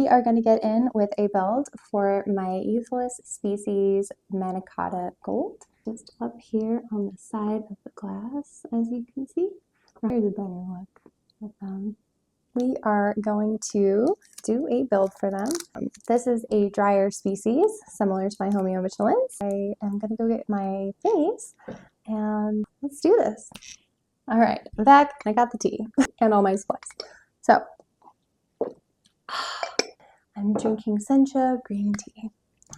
We are going to get in with a build for my Euathlus species Manicata Gold. Just up here on the side of the glass, as you can see. Here's a better look at them. We are going to do a build for them. This is a drier species, similar to my Homeomachilins. I am going to go get my thingies, and let's do this. All right, I'm back. I got the tea and all my supplies. So, I'm drinking Sencha green tea.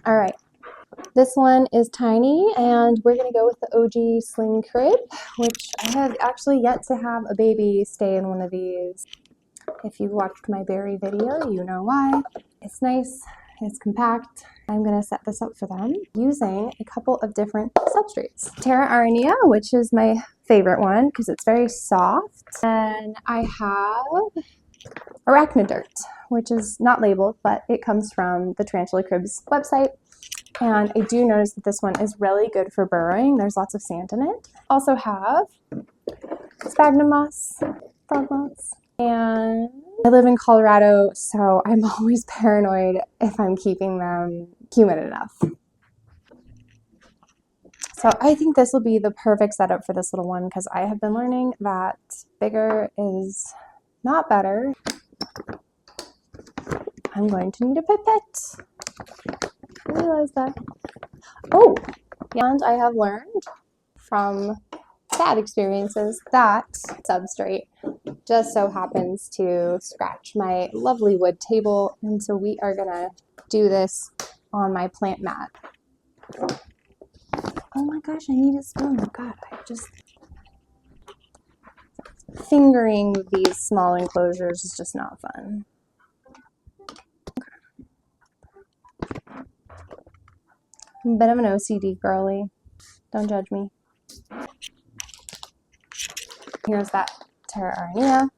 All right, this one is tiny, and we're gonna go with the OG Sling Crib, which I have actually yet to have a baby stay in one of these. If you've watched my berry video, you know why. It's nice, it's compact. I'm gonna set this up for them using a couple of different substrates. Terra Aranea, which is my favorite one because it's very soft. And I have Arachnodirt, which is not labeled, but it comes from the Tarantula Cribs website. And I do notice that this one is really good for burrowing. There's lots of sand in it. Also have sphagnum moss, frog moss. And I live in Colorado, so I'm always paranoid if I'm keeping them humid enough. So I think this will be the perfect setup for this little one because I have been learning that bigger is not better. I'm going to need a pipette. I realize that. Oh, and I have learned from sad experiences that substrate just so happens to scratch my lovely wood table, and so we are gonna do this on my plant mat. Oh my gosh, I need a spoon. God, I just fingering these small enclosures is just not fun. I'm a bit of an OCD girly. Don't judge me. Here's that Terra Aranea.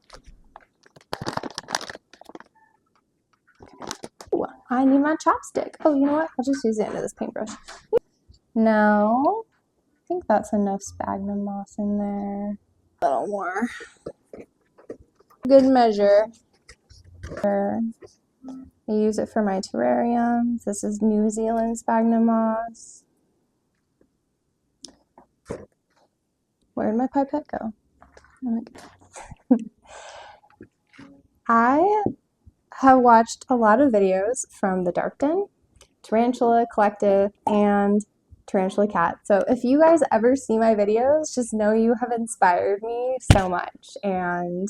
Ooh, I need my chopstick. Oh, you know what? I'll just use the end of this paintbrush. Now, I think that's enough sphagnum moss in there. A little more. Good measure. I use it for my terrariums. This is New Zealand sphagnum moss. Where'd my pipette go? Oh my God. I have watched a lot of videos from the Darkton, Tarantula Collective, and Tarantula Cat. So if you guys ever see my videos, just know you have inspired me so much. And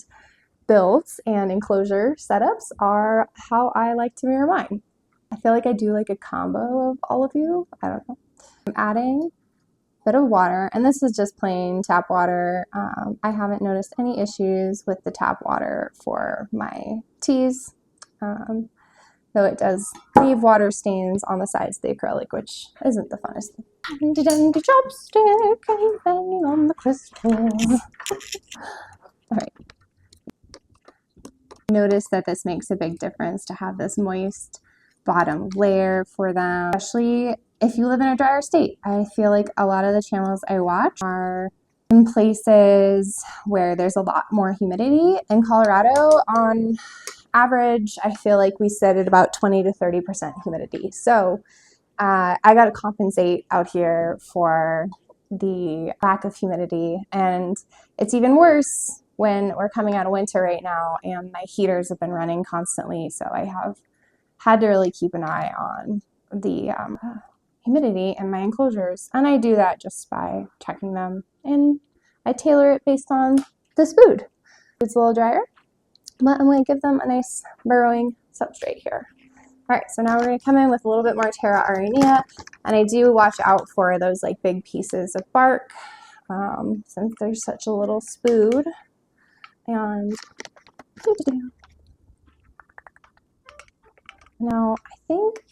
builds and enclosure setups are how I like to mirror mine. I feel like I do like a combo of all of you. I don't know. I'm adding a bit of water, and this is just plain tap water. I haven't noticed any issues with the tap water for my teas, though it does leave water stains on the sides of the acrylic, which isn't the funnest thing. Dandy dandy chopstick, I'm banging on the crystal. All right. Notice that this makes a big difference to have this moist bottom layer for them, especially if you live in a drier state. I feel like a lot of the channels I watch are in places where there's a lot more humidity. In Colorado, on average, I feel like we sit at about 20 to 30% humidity. So I got to compensate out here for the lack of humidity, and it's even worse when we're coming out of winter right now and my heaters have been running constantly, so I have had to really keep an eye on the humidity in my enclosures, and I do that just by checking them, and I tailor it based on the spood. It's a little drier, but I'm going to give them a nice burrowing substrate here. All right, so now we're going to come in with a little bit more Terra Aranea, and I do watch out for those like big pieces of bark since there's such a little spood. And now I think,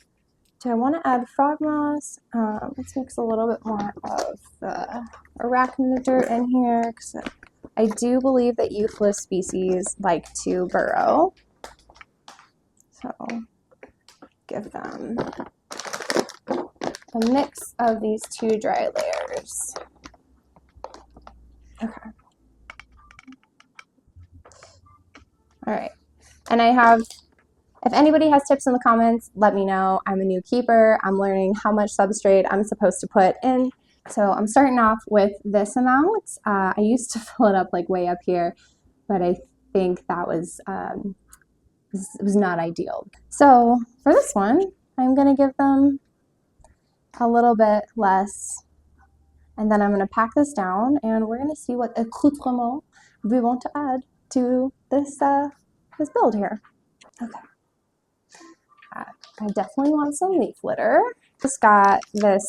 do I want to add frog moss? Let's mix a little bit more of the Arachnodirt in here because I do believe that Euathlus species like to burrow. So give them a mix of these two dry layers. Okay. All right. And I have If anybody has tips in the comments, let me know. I'm a new keeper. I'm learning how much substrate I'm supposed to put in. So I'm starting off with this amount. I used to fill it up like way up here, but I think that was not ideal. So for this one, I'm going to give them a little bit less, and then I'm going to pack this down, and we're going to see what accoutrement we want to add to this this build here. Okay. I definitely want some leaf litter. Just got this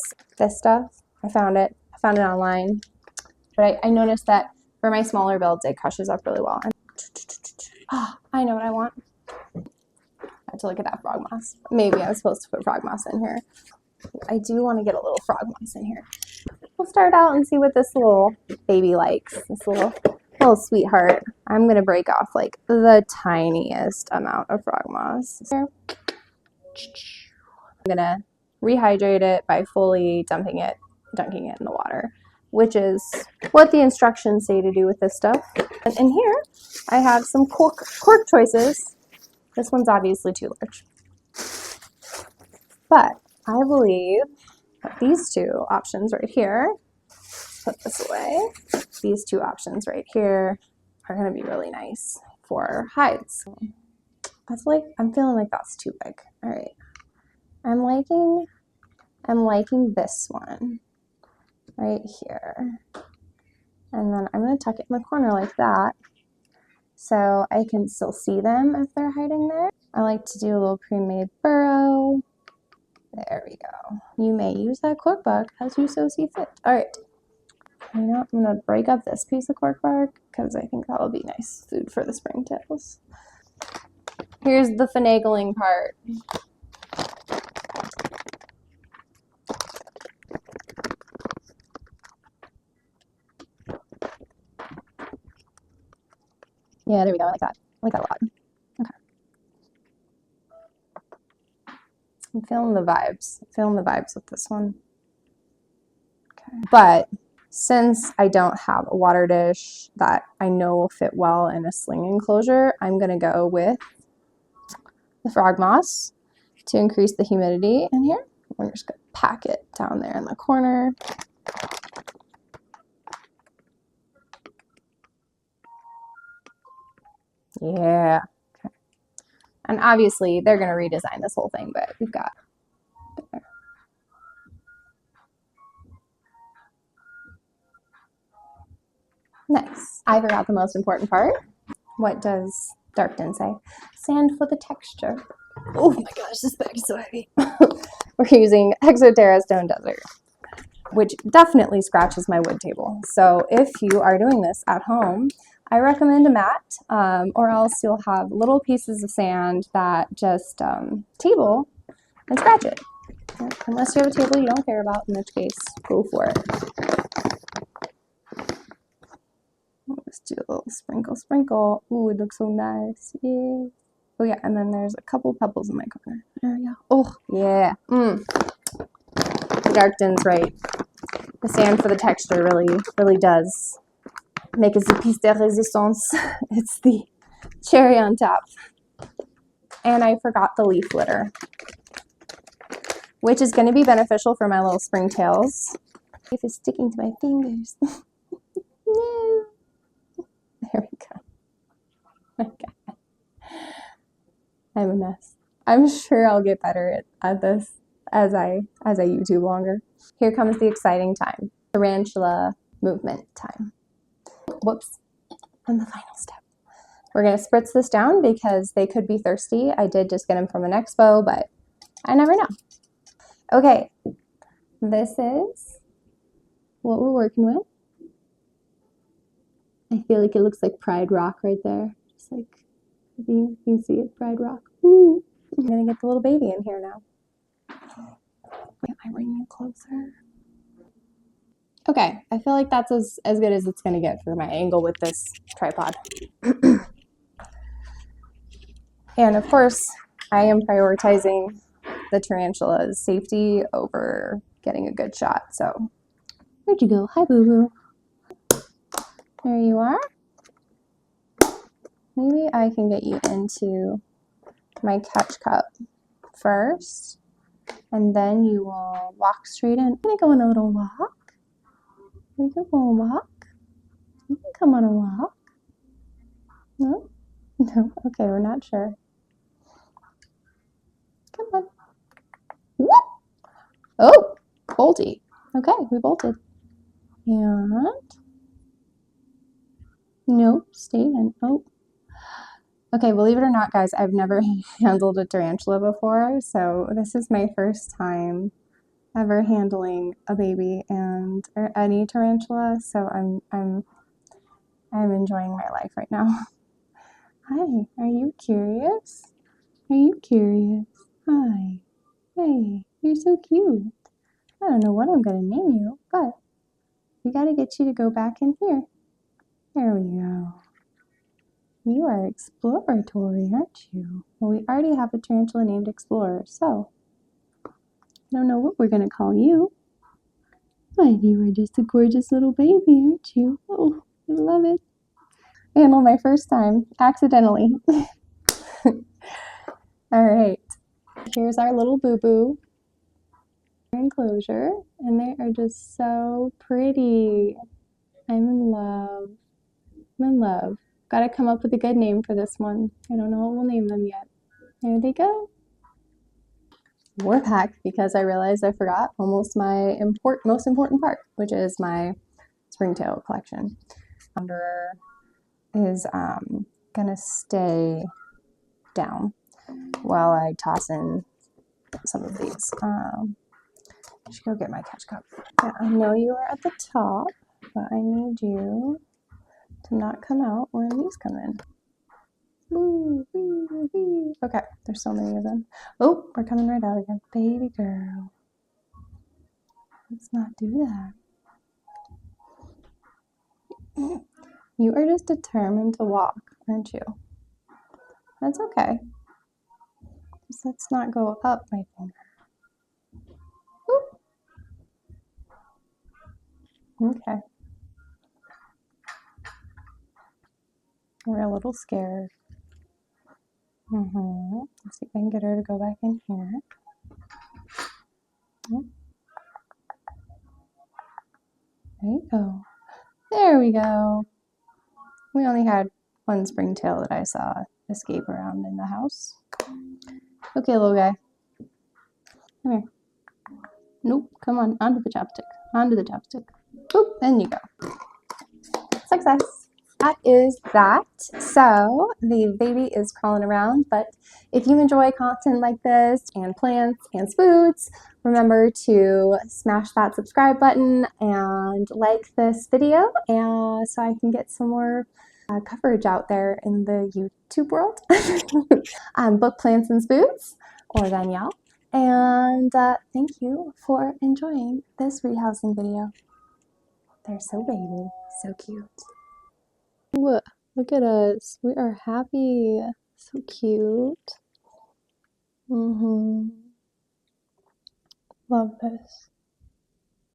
stuff. I found it online, but I noticed that for my smaller builds, it crushes up really well. Oh, I know what I want. I have to look at that frog moss. Maybe I was supposed to put frog moss in here. I do want to get a little frog moss in here. We'll start out and see what this little baby likes. This little sweetheart. I'm going to break off like the tiniest amount of frog moss. Here. I'm going to rehydrate it by fully dunking it in the water, which is what the instructions say to do with this stuff. And in here, I have some cork choices. This one's obviously too large. But I believe that these two options right here, put this away, these two options right here are going to be really nice for hides. I'm feeling like that's too big. All right. I'm liking this one right here. And then I'm going to tuck it in the corner like that so I can still see them if they're hiding there. I like to do a little pre-made burrow. There we go. You may use that cork bark as you so see fit. All right. You know, I'm going to break up this piece of cork bark because I think that'll be nice food for the springtails. Here's the finagling part. Yeah, there we go. I like that. I like that a lot. Okay. I'm feeling the vibes. With this one. Okay. But since I don't have a water dish that I know will fit well in a sling enclosure, I'm going to go with the frog moss to increase the humidity in here. We're just going to pack it down there in the corner. Yeah. Okay. And obviously they're going to redesign this whole thing, but we've got there. Nice. I forgot the most important part. What does Darkton say? Sand for the texture. Oh my gosh, this bag is so heavy. We're using Exoterra Stone Desert, which definitely scratches my wood table. So if you are doing this at home, I recommend a mat, or else you'll have little pieces of sand that just table and scratch it. Unless you have a table you don't care about, in which case, go for it. Let's do a little sprinkle. Ooh, it looks so nice. Yeah. Oh yeah, and then there's a couple pebbles in my corner. There we go. Oh, yeah. Darkton's right. The sand for the texture really does make a piece de resistance. It's the cherry on top. And I forgot the leaf litter, which is going to be beneficial for my little springtails. If it's sticking to my fingers. No. There we go. Okay. I'm a mess. I'm sure I'll get better at this as I YouTube longer. Here comes the exciting time. Tarantula movement time. Whoops. And the final step. We're going to spritz this down because they could be thirsty. I did just get them from an expo, but I never know. Okay. This is what we're working with. I feel like it looks like Pride Rock right there. Just like, you can see it, Pride Rock. Ooh. I'm going to get the little baby in here now. Am I bringing you closer? Okay, I feel like that's as good as it's going to get for my angle with this tripod. And of course, I am prioritizing the tarantula's safety over getting a good shot. So, where'd you go? Hi, boo-boo. There you are. Maybe I can get you into my catch cup first, and then you will walk straight in. I'm gonna go on a little walk. We can go on a walk. You can come on a walk. No? No? Okay, we're not sure. Come on. Whoop! Oh, bolty. Okay, we bolted. And nope, stay in. Oh. Okay, believe it or not, guys, I've never handled a tarantula before, so this is my first time ever handling a baby and or any tarantula, so I'm enjoying my life right now. Hi, are you curious? Are you curious? Hi. Hey, you're so cute. I don't know what I'm gonna name you, but we gotta get you to go back in here. There we go. You are exploratory, aren't you? Well, we already have a tarantula named Explorer, so I don't know what we're gonna call you. But you are just a gorgeous little baby, aren't you? Oh, I love it. Handled my first time, accidentally. All right, here's our little boo-boo enclosure, and they are just so pretty. I'm in love. I'm in love. Gotta come up with a good name for this one. I don't know what we'll name them yet. There they go. More pack because I realized I forgot almost my most important part, which is my springtail collection. Wanderer is gonna stay down while I toss in some of these. I should go get my catch cup. Yeah, I know you are at the top, but I need you to not come out when these come in. Woo, wee, wee. Okay, there's so many of them. Oh, we're coming right out again. Baby girl. Let's not do that. You are just determined to walk, aren't you? That's okay. Just let's not go up my finger. Oop. Okay. We're a little scared. Let's see if I can get her to go back in here. There you go. There we go. We only had one springtail that I saw escape around in the house. Okay, little guy. Come here. Nope, come on, onto the chopstick. Onto the chopstick. Oop, and you go. Success. That is that. So the baby is crawling around, but if you enjoy content like this and plants and spoods, remember to smash that subscribe button and like this video so I can get some more coverage out there in the YouTube world. Book Plants and Spoods, or Danielle. And thank you for enjoying this rehousing video. They're so baby, so cute. Ooh, look at us. We are happy. So cute. Love this.